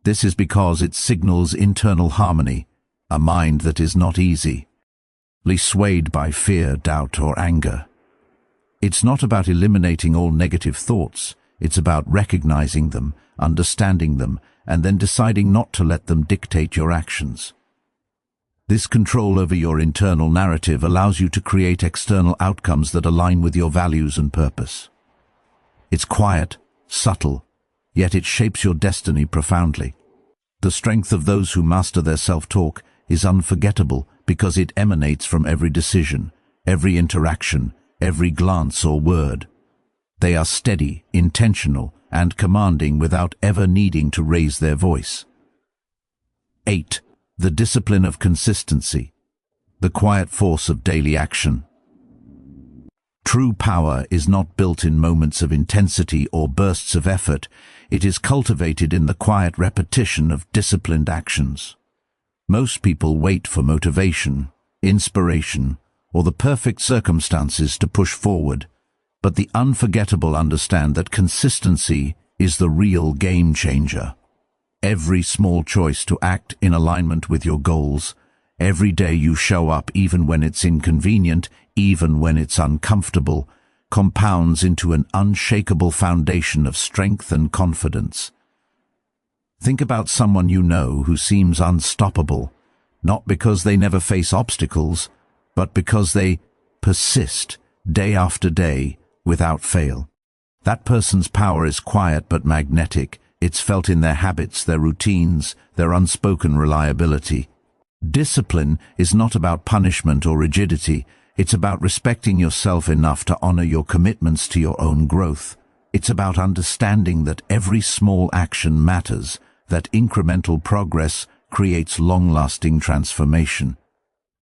A: This is because it signals internal harmony, a mind that is not easily swayed by fear, doubt, or anger. It's not about eliminating all negative thoughts. It's about recognizing them, understanding them, and then deciding not to let them dictate your actions. This control over your internal narrative allows you to create external outcomes that align with your values and purpose. It's quiet, subtle, yet it shapes your destiny profoundly. The strength of those who master their self-talk is unforgettable because it emanates from every decision, every interaction, every glance or word. They are steady, intentional, and commanding without ever needing to raise their voice. 8. The discipline of consistency, the quiet force of daily action. True power is not built in moments of intensity or bursts of effort. It is cultivated in the quiet repetition of disciplined actions. Most people wait for motivation, inspiration, or the perfect circumstances to push forward, but the unforgettable understand that consistency is the real game changer. Every small choice to act in alignment with your goals, every day you show up even when it's inconvenient, even when it's uncomfortable, compounds into an unshakable foundation of strength and confidence. Think about someone you know who seems unstoppable, not because they never face obstacles, but because they persist day after day without fail. That person's power is quiet but magnetic. It's felt in their habits, their routines, their unspoken reliability. Discipline is not about punishment or rigidity. It's about respecting yourself enough to honor your commitments to your own growth. It's about understanding that every small action matters, that incremental progress creates long-lasting transformation.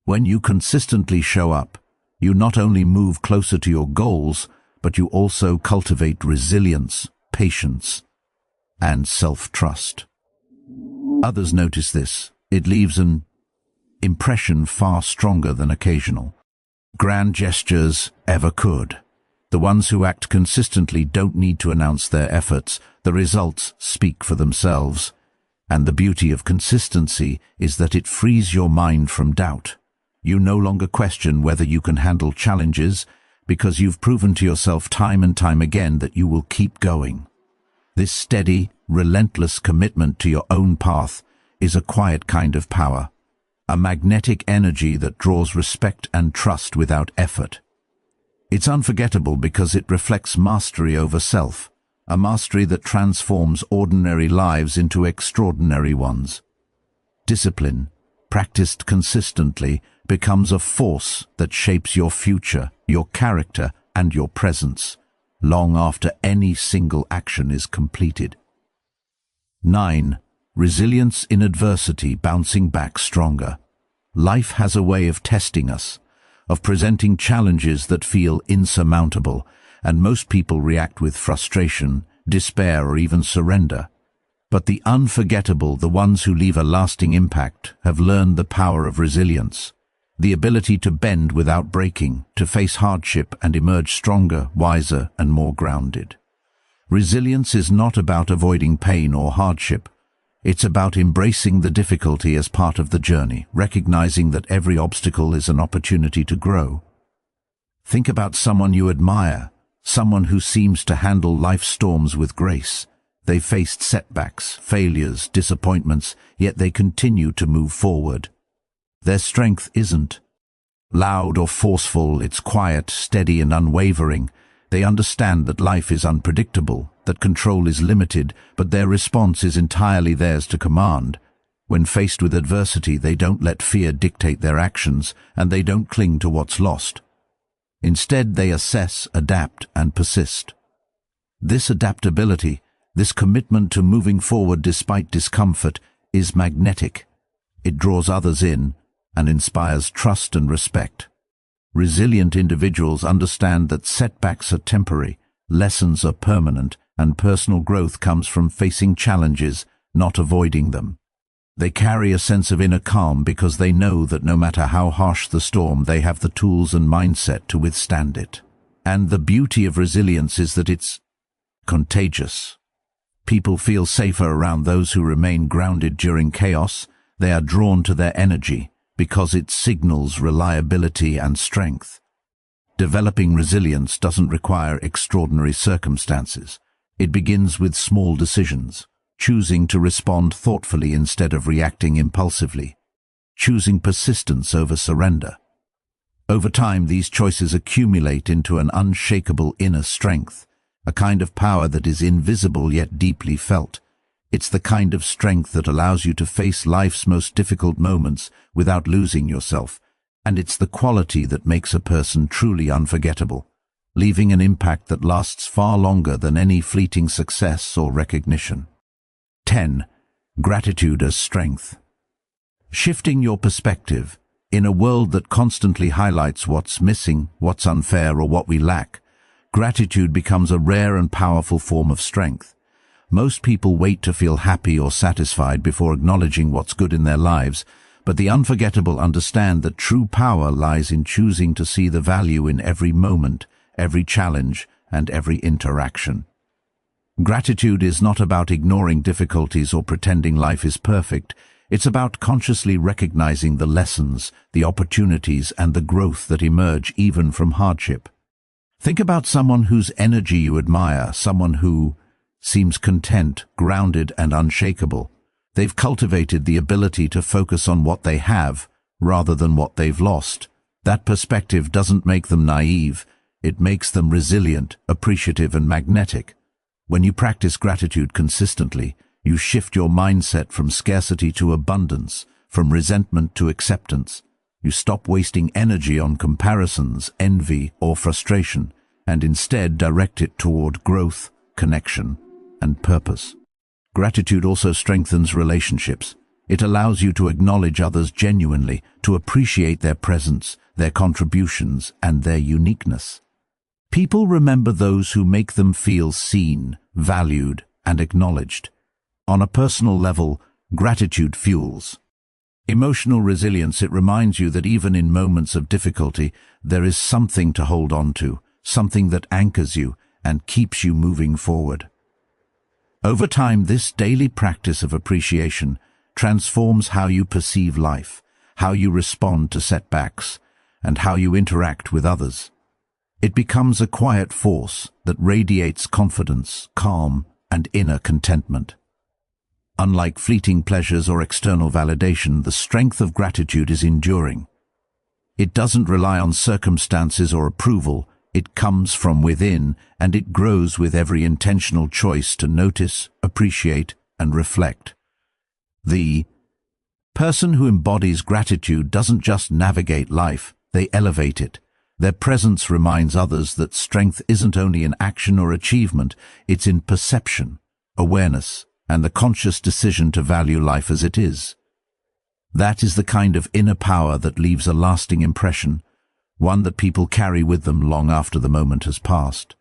A: When you consistently show up, you not only move closer to your goals, but you also cultivate resilience, patience, and self-trust. Others notice this. It leaves an impression far stronger than occasional. Grand gestures ever could. The ones who act consistently don't need to announce their efforts. The results speak for themselves. And the beauty of consistency is that it frees your mind from doubt. You no longer question whether you can handle challenges because you've proven to yourself time and time again that you will keep going. This steady, relentless commitment to your own path is a quiet kind of power, a magnetic energy that draws respect and trust without effort. It's unforgettable because it reflects mastery over self, a mastery that transforms ordinary lives into extraordinary ones. Discipline, practiced consistently, becomes a force that shapes your future, your character, and your presence, long after any single action is completed. 9. Resilience in adversity, bouncing back stronger. Life has a way of testing us, of presenting challenges that feel insurmountable, and most people react with frustration, despair, or even surrender. But the unforgettable, the ones who leave a lasting impact, have learned the power of resilience, the ability to bend without breaking, to face hardship and emerge stronger, wiser, and more grounded. Resilience is not about avoiding pain or hardship. It's about embracing the difficulty as part of the journey, recognizing that every obstacle is an opportunity to grow. Think about someone you admire, someone who seems to handle life's storms with grace. They've faced setbacks, failures, disappointments, yet they continue to move forward. Their strength isn't loud or forceful, it's quiet, steady, and unwavering. They understand that life is unpredictable, that control is limited, but their response is entirely theirs to command. When faced with adversity, they don't let fear dictate their actions, and they don't cling to what's lost. Instead, they assess, adapt, and persist. This adaptability, this commitment to moving forward despite discomfort, is magnetic. It draws others in and inspires trust and respect. Resilient individuals understand that setbacks are temporary, lessons are permanent, and personal growth comes from facing challenges, not avoiding them. They carry a sense of inner calm because they know that no matter how harsh the storm, they have the tools and mindset to withstand it. And the beauty of resilience is that it's contagious. People feel safer around those who remain grounded during chaos. They are drawn to their energy because it signals reliability and strength. Developing resilience doesn't require extraordinary circumstances. It begins with small decisions, choosing to respond thoughtfully instead of reacting impulsively, choosing persistence over surrender. Over time, these choices accumulate into an unshakable inner strength, a kind of power that is invisible yet deeply felt. It's the kind of strength that allows you to face life's most difficult moments without losing yourself, and it's the quality that makes a person truly unforgettable, leaving an impact that lasts far longer than any fleeting success or recognition. 10. Gratitude as strength. Shifting your perspective. In a world that constantly highlights what's missing, what's unfair, or what we lack, gratitude becomes a rare and powerful form of strength. Most people wait to feel happy or satisfied before acknowledging what's good in their lives, but the unforgettable understand that true power lies in choosing to see the value in every moment, every challenge, and every interaction. Gratitude is not about ignoring difficulties or pretending life is perfect. It's about consciously recognizing the lessons, the opportunities, and the growth that emerge even from hardship. Think about someone whose energy you admire, someone who seems content, grounded, and unshakable. They've cultivated the ability to focus on what they have rather than what they've lost. That perspective doesn't make them naive. It makes them resilient, appreciative, and magnetic. When you practice gratitude consistently, you shift your mindset from scarcity to abundance, from resentment to acceptance. You stop wasting energy on comparisons, envy, or frustration, and instead direct it toward growth, connection, and purpose. Gratitude also strengthens relationships. It allows you to acknowledge others genuinely, to appreciate their presence, their contributions, and their uniqueness. People remember those who make them feel seen, valued, and acknowledged. On a personal level, gratitude fuels emotional resilience. It reminds you that even in moments of difficulty, there is something to hold on to, something that anchors you and keeps you moving forward. Over time, this daily practice of appreciation transforms how you perceive life, how you respond to setbacks, and how you interact with others. It becomes a quiet force that radiates confidence, calm, and inner contentment. Unlike fleeting pleasures or external validation, the strength of gratitude is enduring. It doesn't rely on circumstances or approval. It comes from within, and it grows with every intentional choice to notice, appreciate, and reflect. The person who embodies gratitude doesn't just navigate life, they elevate it. Their presence reminds others that strength isn't only in action or achievement, it's in perception, awareness, and the conscious decision to value life as it is. That is the kind of inner power that leaves a lasting impression, one that people carry with them long after the moment has passed.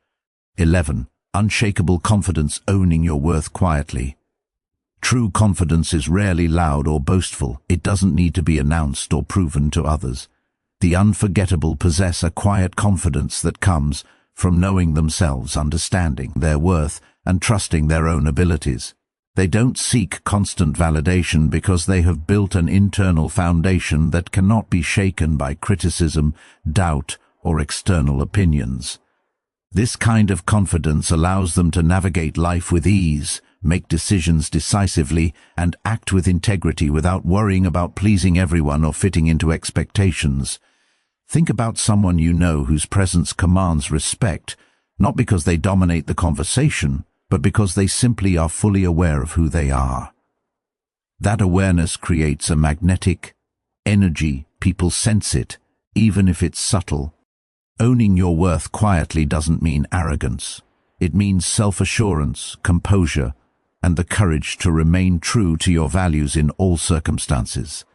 A: 11. Unshakable confidence. Owning your worth quietly. True confidence is rarely loud or boastful. It doesn't need to be announced or proven to others. The unforgettable possess a quiet confidence that comes from knowing themselves, understanding their worth, and trusting their own abilities. They don't seek constant validation because they have built an internal foundation that cannot be shaken by criticism, doubt, or external opinions. This kind of confidence allows them to navigate life with ease, make decisions decisively, and act with integrity without worrying about pleasing everyone or fitting into expectations. Think about someone you know whose presence commands respect, not because they dominate the conversation, but because they simply are fully aware of who they are. That awareness creates a magnetic energy. People sense it, even if it's subtle. Owning your worth quietly doesn't mean arrogance. It means self-assurance, composure, and the courage to remain true to your values in all circumstances.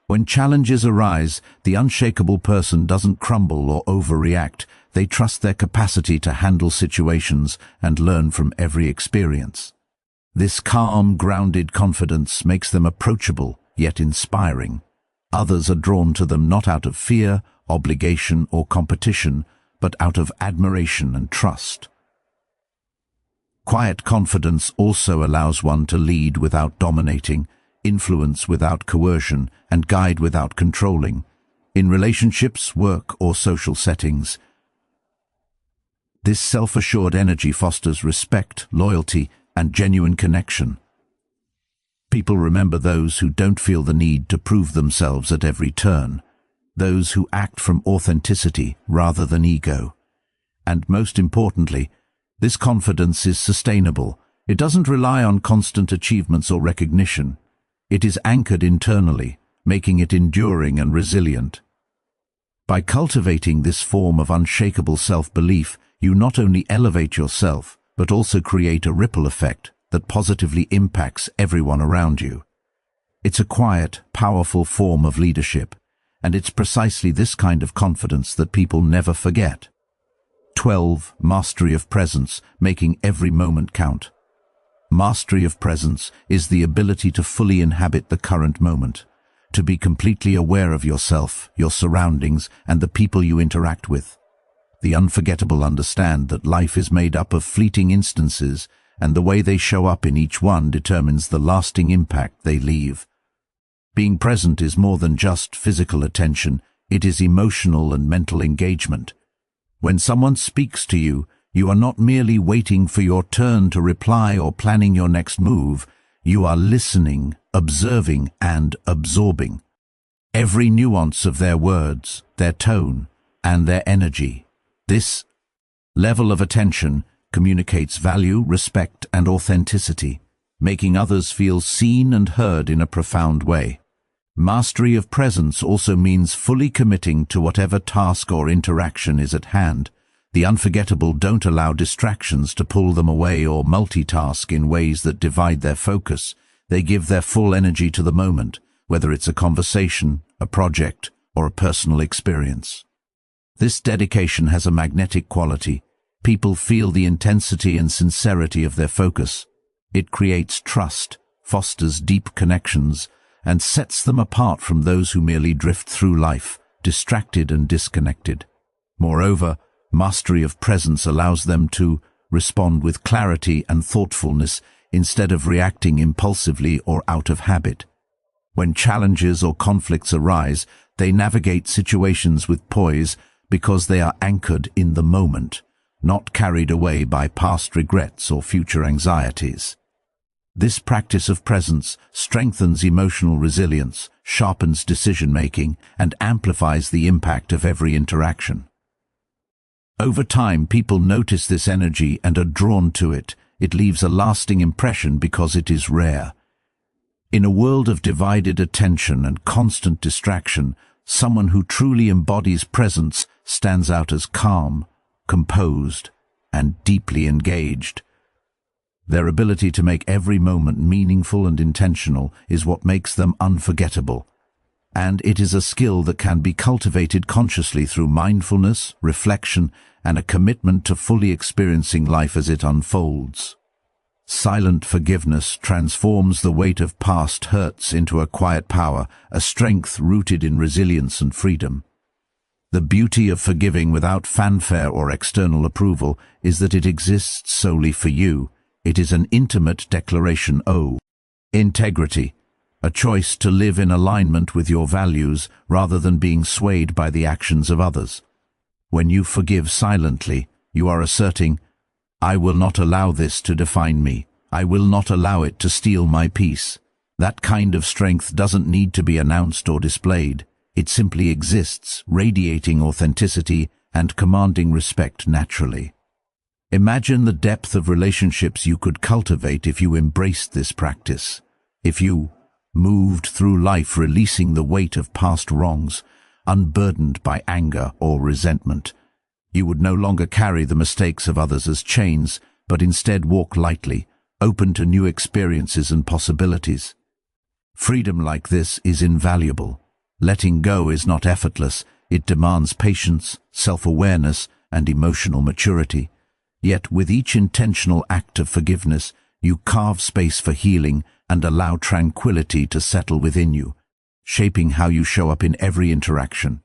A: When challenges arise, the unshakable person doesn't crumble or overreact. They trust their capacity to handle situations and learn from every experience. This calm, grounded confidence makes them approachable, yet inspiring. Others are drawn to them not out of fear, obligation, or competition, but out of admiration and trust. Quiet confidence also allows one to lead without dominating, influence without coercion, and guide without controlling. In relationships, work, or social settings, this self-assured energy fosters respect, loyalty, and genuine connection. People remember those who don't feel the need to prove themselves at every turn, those who act from authenticity rather than ego. And most importantly, this confidence is sustainable. It doesn't rely on constant achievements or recognition. It is anchored internally, making it enduring and resilient. By cultivating this form of unshakable self-belief, you not only elevate yourself, but also create a ripple effect that positively impacts everyone around you. It's a quiet, powerful form of leadership, and it's precisely this kind of confidence that people never forget. 12. Mastery of presence, making every moment count. Mastery of presence is the ability to fully inhabit the current moment, to be completely aware of yourself, your surroundings, and the people you interact with. The unforgettable understand that life is made up of fleeting instances, and the way they show up in each one determines the lasting impact they leave. Being present is more than just physical attention, it is emotional and mental engagement. When someone speaks to you, you are not merely waiting for your turn to reply or planning your next move. You are listening, observing, and absorbing every nuance of their words, their tone, and their energy. This level of attention communicates value, respect, and authenticity, making others feel seen and heard in a profound way. Mastery of presence also means fully committing to whatever task or interaction is at hand. The unforgettable don't allow distractions to pull them away or multitask in ways that divide their focus. They give their full energy to the moment, whether it's a conversation, a project, or a personal experience. This dedication has a magnetic quality. People feel the intensity and sincerity of their focus. It creates trust, fosters deep connections, and sets them apart from those who merely drift through life, distracted and disconnected. Moreover, mastery of presence allows them to respond with clarity and thoughtfulness instead of reacting impulsively or out of habit. When challenges or conflicts arise, they navigate situations with poise because they are anchored in the moment, not carried away by past regrets or future anxieties. This practice of presence strengthens emotional resilience, sharpens decision-making, and amplifies the impact of every interaction. Over time, people notice this energy and are drawn to it. It leaves a lasting impression because it is rare. In a world of divided attention and constant distraction, someone who truly embodies presence stands out as calm, composed, and deeply engaged. Their ability to make every moment meaningful and intentional is what makes them unforgettable, and it is a skill that can be cultivated consciously through mindfulness, reflection, and a commitment to fully experiencing life as it unfolds. Silent forgiveness transforms the weight of past hurts into a quiet power, a strength rooted in resilience and freedom. The beauty of forgiving without fanfare or external approval is that it exists solely for you. It is an intimate declaration of integrity, a choice to live in alignment with your values rather than being swayed by the actions of others. When you forgive silently, you are asserting, "I will not allow this to define me. I will not allow it to steal my peace." That kind of strength doesn't need to be announced or displayed. It simply exists, radiating authenticity and commanding respect naturally. Imagine the depth of relationships you could cultivate if you embraced this practice. If you moved through life releasing the weight of past wrongs, unburdened by anger or resentment, you would no longer carry the mistakes of others as chains, but instead walk lightly, open to new experiences and possibilities. Freedom like this is invaluable. Letting go is not effortless. It demands patience, self-awareness, and emotional maturity. Yet with each intentional act of forgiveness, you carve space for healing and allow tranquility to settle within you, shaping how you show up in every interaction.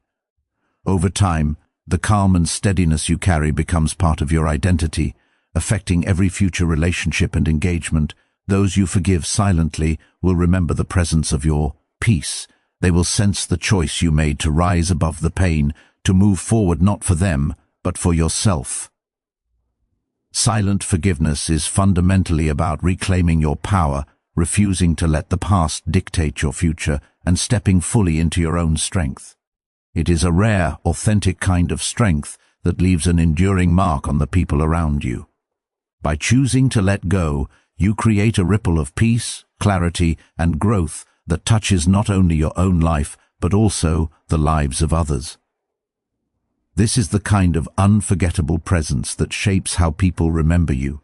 A: Over time, the calm and steadiness you carry becomes part of your identity, affecting every future relationship and engagement. Those you forgive silently will remember the presence of your peace. They will sense the choice you made to rise above the pain, to move forward not for them, but for yourself. Silent forgiveness is fundamentally about reclaiming your power, refusing to let the past dictate your future, and stepping fully into your own strength. It is a rare, authentic kind of strength that leaves an enduring mark on the people around you. By choosing to let go, you create a ripple of peace, clarity, and growth that touches not only your own life, but also the lives of others. This is the kind of unforgettable presence that shapes how people remember you.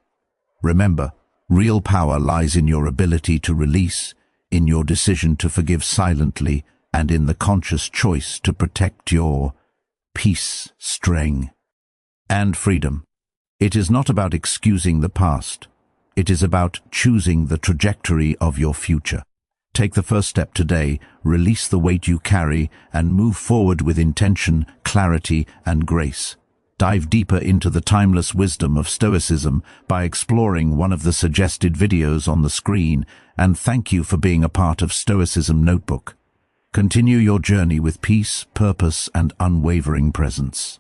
A: Remember, real power lies in your ability to release, in your decision to forgive silently, and in the conscious choice to protect your peace, strength, and freedom. It is not about excusing the past. It is about choosing the trajectory of your future. Take the first step today, release the weight you carry, and move forward with intention, clarity, and grace. Dive deeper into the timeless wisdom of Stoicism by exploring one of the suggested videos on the screen, and thank you for being a part of Stoicism Notebook. Continue your journey with peace, purpose, and unwavering presence.